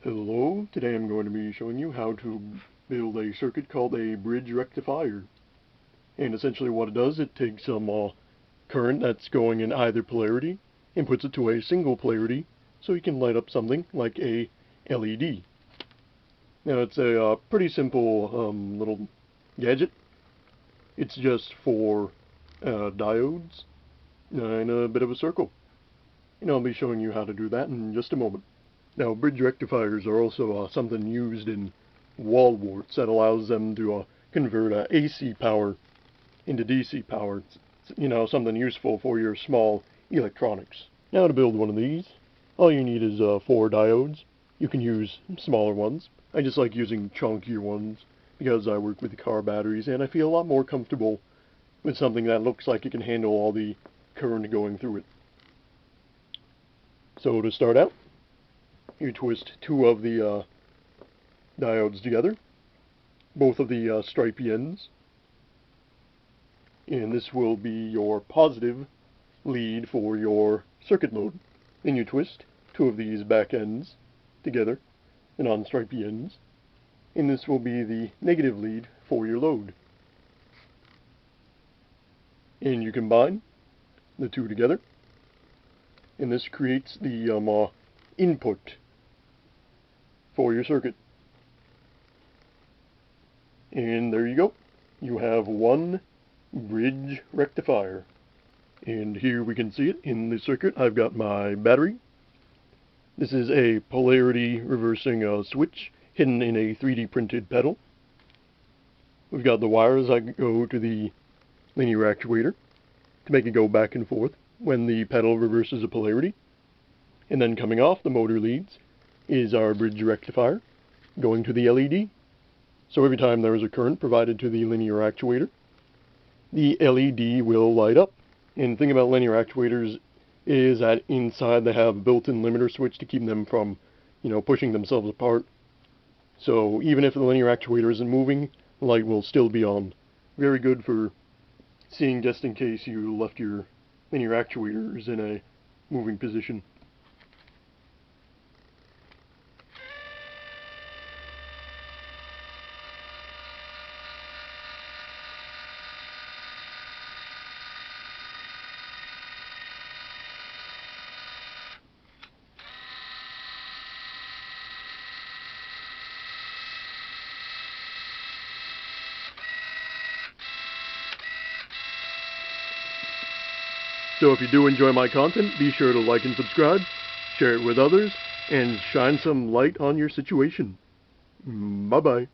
Hello, today I'm going to be showing you how to build a circuit called a bridge rectifier. And essentially what it does, it takes some current that's going in either polarity and puts it to a single polarity so you can light up something like a LED. Now it's a pretty simple little gadget. It's just for diodes in a bit of a circle. And I'll be showing you how to do that in just a moment. Now, bridge rectifiers are also something used in wall warts that allows them to convert AC power into DC power. It's, something useful for your small electronics. Now, to build one of these, all you need is 4 diodes. You can use smaller ones. I just like using chunkier ones because I work with car batteries and I feel a lot more comfortable with something that looks like it can handle all the current going through it. So to start out, you twist 2 of the diodes together, both of the stripy ends, and this will be your positive lead for your circuit load. Then you twist 2 of these back ends together, the non-stripy ends, and this will be the negative lead for your load. And you combine the 2 together, and this creates the input for your circuit. And there you go. You have one bridge rectifier. And here we can see it in the circuit. I've got my battery. This is a polarity reversing switch hidden in a 3D printed pedal. We've got the wires that go to the linear actuator to make it go back and forth when the pedal reverses a polarity. And then coming off the motor leads is our bridge rectifier going to the LED. So every time there is a current provided to the linear actuator, the LED will light up. And the thing about linear actuators is that inside they have a built-in limiter switch to keep them from, pushing themselves apart. So even if the linear actuator isn't moving, the light will still be on. Very good for seeing just in case you left your linear actuators in a moving position. So if you do enjoy my content, be sure to like and subscribe, share it with others, and shine some light on your situation. Bye-bye.